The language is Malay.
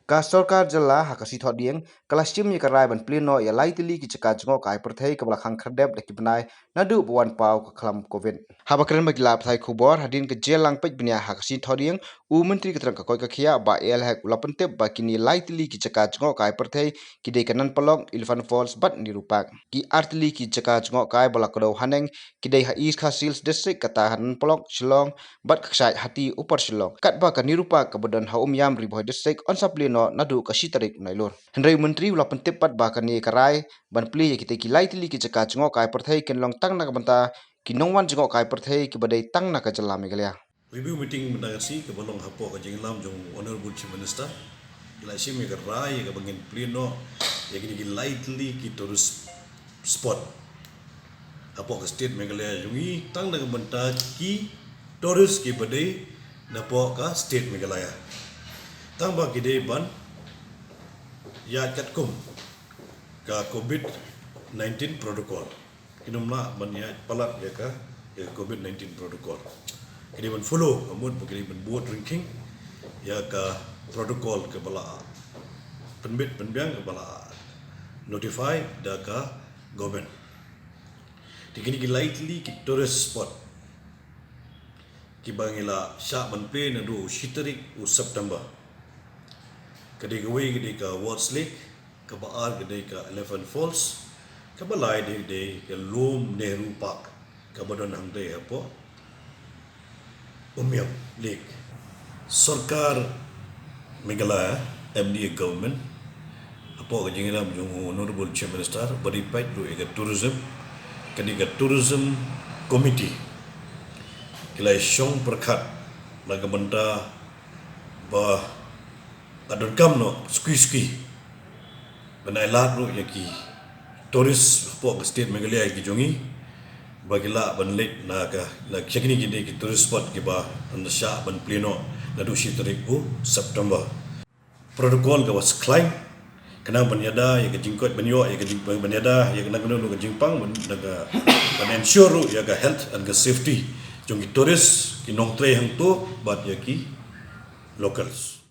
Ka Sarkar jala hakasi thodieng kalashim ye karai ban pleno ya laitili ki chaka jongo kai perthei kabla khang khardep de kibnai nadu buan pau ka khlam covid. Habakren bagila thai khubor hadin ke jelang pej bnya hakasi thodieng u menteri ketrang ka koi ka khia ba el hak ulapentep ba kini laitili ki chaka jongo kai perthei ki de kanan palong Elephant Falls bat nirupak. Ki artili ki chaka jongo kai bala kodo haneng ki de ha East Khasils district kata hanan palong Shillong bat khsai hati upar Shillong. Kat ba ka nirupak ka badan ha yam riboy district on no nadu kasi tarik nailur. Henry menteri ulah pentip pat bahkan ni karai ban pli kita ki laitili ki jaka jongo kai perthei ken long tang na banta ki nongwan jongo kai perthei ki badai tang na ka jala megalia. Review meeting mendagasi ke balong hapo ke jenglam jong honorable chief minister ila sim ke rai ke bangin pleno ya kini ki lightly ki tourist spot hapo ke state Meghalaya jungi tang na banta ki tourist ki badai napo ka state Meghalaya tang ba ki de ban ya katkum ka COVID-19 protocol kinumna ban ya palat ya ka COVID-19 protocol kini ban follow amud kini ban buat drinking ya ka protocol ke bala penbit penbiang ke bala notify da ka government kini ki lightly ki tourist spot ki bangila sya ban play na do shitarik u September kadi gawe kadi ka Watts Lake ka baar kadi ka Elephant Falls ka balai de ke Lom Nehru Park ka badon hang de apo Umyam Lake. Sarkar Meghalaya MDA government apo ka jingiram jung honorable chief minister bari pait do ega tourism kadi ka tourism committee kilai syong perkhat laga benda ba adon kam no ski benai lat ro yaki tourist apo ka state Meghalaya ki jongi bagila banlet na ka la chekni gide ki tourist spot ki ba and sha ban pleno na do shitarik u September protocol ka was climb kana banyada ya ka jingkot banyo ya ka banyada ya ka nagno ka jingpang ban ensure ya ka health and ka safety jong ki tourist ki nong tre hang to bat ya ki locals